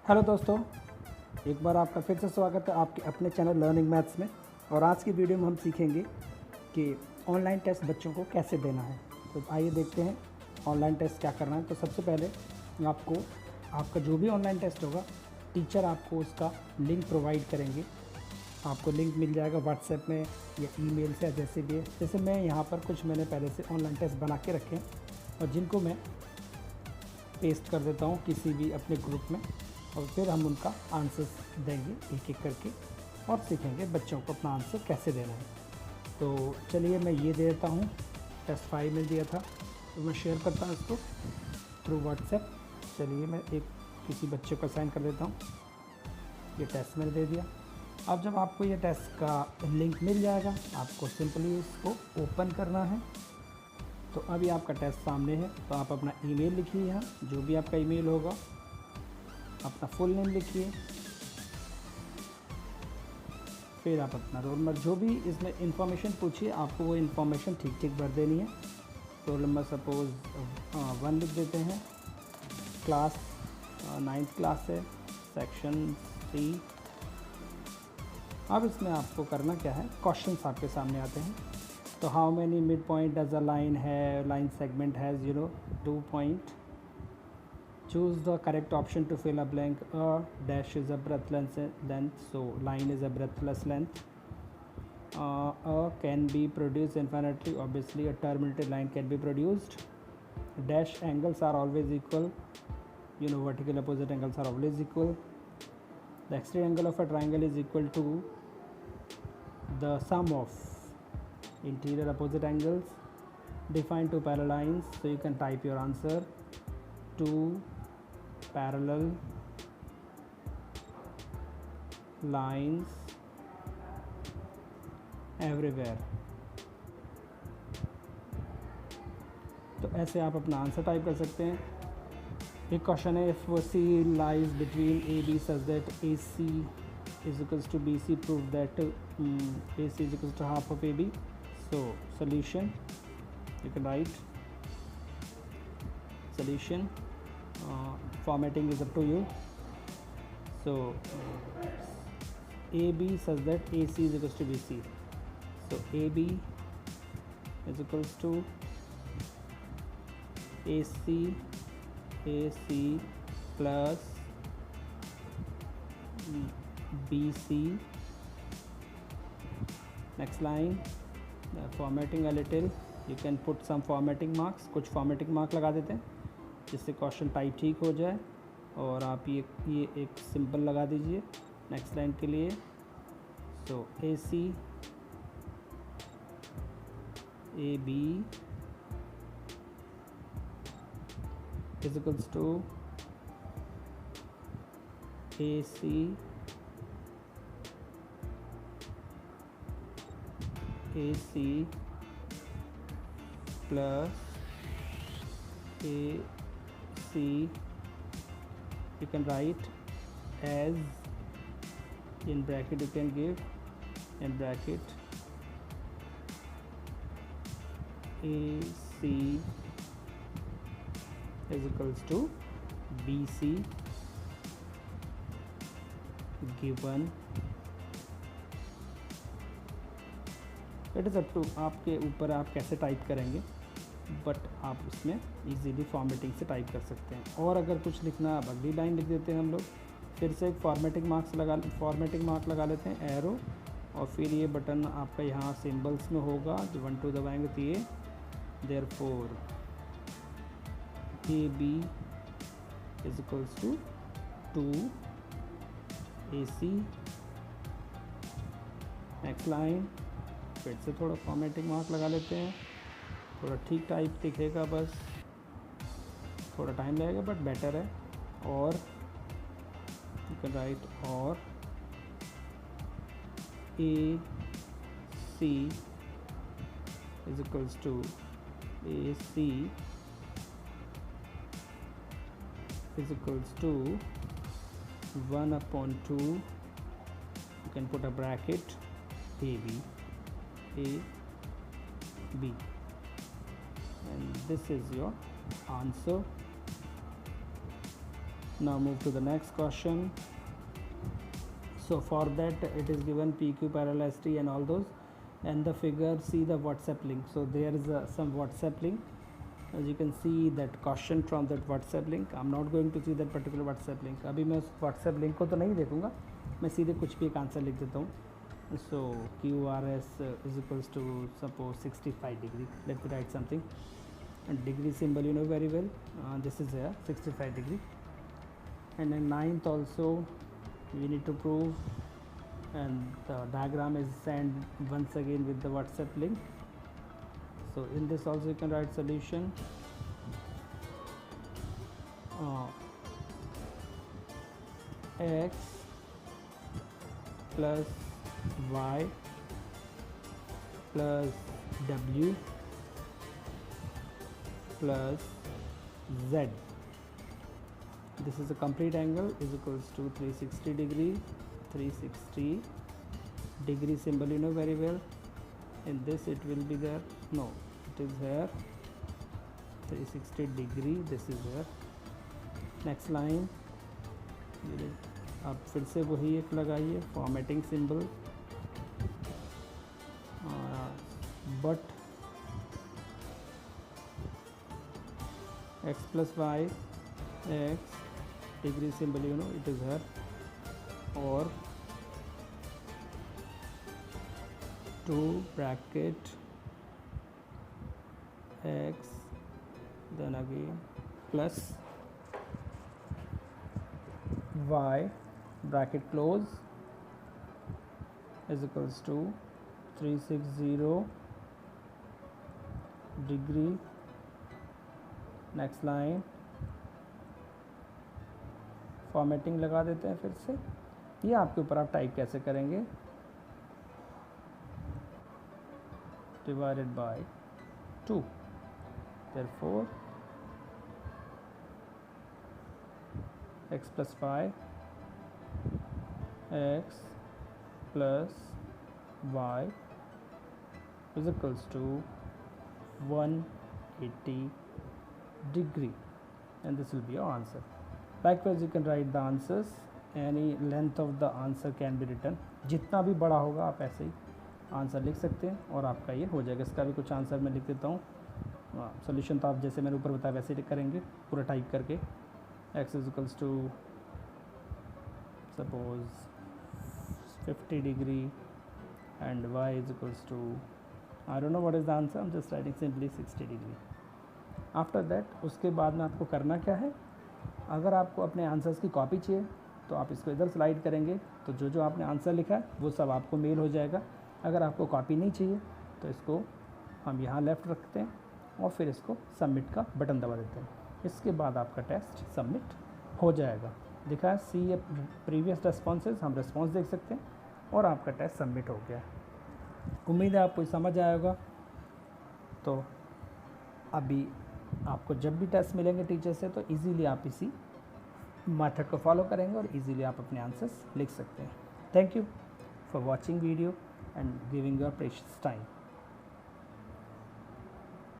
Hello दोस्तों, एक बार आपका फिर से स्वागत है आपके अपने चैनल लर्निंग मैथ्स में। और आज की वीडियो में हम सीखेंगे कि ऑनलाइन टेस्ट बच्चों को कैसे देना है। तो आइए देखते हैं ऑनलाइन टेस्ट क्या करना है। तो सबसे पहले आपका जो भी ऑनलाइन टेस्ट होगा, टीचर आपको उसका लिंक प्रोवाइड करेंगे। आपको लिंक मिल जाएगा व्हाट्सएप में या ईमेल से, जैसे भी है। जैसे मैं यहाँ पर कुछ मैंने पहले से ऑनलाइन टेस्ट बना के रखे हैं और जिनको मैं पेस्ट कर देता हूँ किसी भी अपने ग्रुप में, और फिर हम उनका आंसर्स देंगे एक एक करके और सीखेंगे बच्चों को अपना आंसर कैसे देना है। तो चलिए मैं ये दे देता हूँ, टेस्ट 5 में दिया था तो मैं शेयर करता हूँ इसको थ्रू व्हाट्सएप। चलिए मैं एक किसी बच्चे को असाइन कर देता हूँ। ये टेस्ट मैंने दे दिया। अब जब आपको ये टेस्ट का लिंक मिल जाएगा, आपको सिंपली इसको ओपन करना है। तो अभी आपका टेस्ट सामने है, तो आप अपना ईमेल लिखिए, यहाँ जो भी आपका ईमेल होगा, अपना फुल नेम लिखिए, फिर आप अपना रोल नंबर, जो भी इसमें इंफॉर्मेशन पूछिए आपको वो इन्फॉर्मेशन ठीक ठीक भर देनी है। रोल नंबर सपोज़ 1 लिख देते हैं, क्लास 9th क्लास है, सेक्शन 3। अब इसमें आपको करना क्या है, क्वेश्चंस आपके सामने आते हैं। तो how many mid point does a line है, line segment has 2 point. Choose the correct option to fill a blank. A dash is a breathless length, so line is a breathless length. A can be produced infinitely. Obviously, a terminated line can be produced. Dash angles are always equal. Vertical opposite angles are always equal. The exterior angle of a triangle is equal to the sum of interior opposite angles. Define two parallel lines, so you can type your answer. Two parallel lines everywhere. तो ऐसे आप अपना answer type कर सकते हैं। एक question है, if C lies between A B such that A C is equals to B C, prove that A C is equals to half of A B. So solution, you can write solution. Formatting is up to you. So AB such that AC is equals to BC. So AB is equals to AC plus BC. Next line, formatting a little, you can put some formatting marks. कुछ formatting mark लगा देते हैं जिससे question type ठीक हो जाए। और आप ये एक सिंपल लगा दीजिए नेक्स्ट लाइन के लिए। So AC AB is equals to AC plus AC, you can write as, in bracket you can give, in bracket AC is equals to BC given. It is up to आपके ऊपर आप कैसे type करेंगे, but आप उसमें easily formatting से type कर सकते हैं। और अगर कुछ लिखना, अब अगली लाइन लिख देते हैं हम लोग। फिर से एक फॉर्मेटिंग मार्क लगा लेते हैं, एरो, और फिर ये बटन आपका यहाँ सिंबल्स में होगा जो 1 2 दबाएंगे तो ये therefore AB is equals to 2 AC। Next line, फिर से थोड़ा फॉर्मेटिंग मार्क लगा लेते हैं, थोड़ा ठीक टाइप दिखेगा, बस थोड़ा टाइम लगेगा बट बेटर है। और यू कैन राइट और AC is equals to AC is equals to 1/2, you can put a bracket AB and this is your answer. Now move to the next question. So for that it is given PQ, parallel ST and all those, and the figure see the WhatsApp link. So there is some WhatsApp link, as you can see that question from that WhatsApp link. I'm not going to see that particular WhatsApp link. अभी मैं उस WhatsApp link को तो नहीं देखूँगा, मैं सीधे कुछ भी एक आंसर लिख देता हूँ. So QRS is equals to suppose 65 degree. Let me write something. And degree symbol you know very well. This is here 65 degree. And then 9th also we need to prove, and the diagram is sent once again with the WhatsApp link. So in this also you can write solution. X plus y plus w plus z. This is a complete angle is equals to 360 degree. 360 degree symbol you know very well. In this it will be there, no, it is here 360 degree. This is here. Next line आप फिर से वही एक लगाइए, formatting symbol, but x plus y, x degree symbol you know it is here, or 2 bracket x then again plus y bracket close is equals to 360 degree. Next line formatting लगा देते हैं फिर से. ये आपके ऊपर, आप टाइप कैसे करेंगे. Divided by 2, therefore x plus 5 x plus y is equals to 180 degree, and this will be your answer. Likewise you can write the answers. Any length of the answer can be written. जितना भी बड़ा होगा आप ऐसे ही answer लिख सकते हैं और आपका ये हो जाएगा. इसका भी कुछ आंसर मैं लिख देता हूँ. सोल्यूशन तो आप जैसे मैंने ऊपर बताया वैसे ही करेंगे पूरा टाइप करके. x is equals to suppose 50 degree and y is equals to, I don't know what is the answer, I'm just writing simply 60 degree. After that उसके बाद में आपको करना क्या है, अगर आपको अपने आंसर्स की कॉपी चाहिए तो आप इसको इधर स्लाइड करेंगे तो जो जो आपने आंसर लिखा है वो सब आपको मेल हो जाएगा. अगर आपको कॉपी नहीं चाहिए तो इसको हम यहाँ लेफ़्ट रखते हैं और फिर इसको सबमिट का बटन दबा देते हैं. इसके बाद आपका टेस्ट सबमिट हो जाएगा. दिखा है सी ए प्रीवियस रेस्पॉन्सेज, हम रेस्पॉन्स देख सकते हैं और आपका टेस्ट सबमिट हो गया. उम्मीद है आपको समझ आया होगा. तो अभी आपको जब भी टेस्ट मिलेंगे टीचर से तो इजीली आप इसी मेथड को फॉलो करेंगे और इजीली आप अपने आंसर्स लिख सकते हैं. Thank you for watching video and giving your precious time.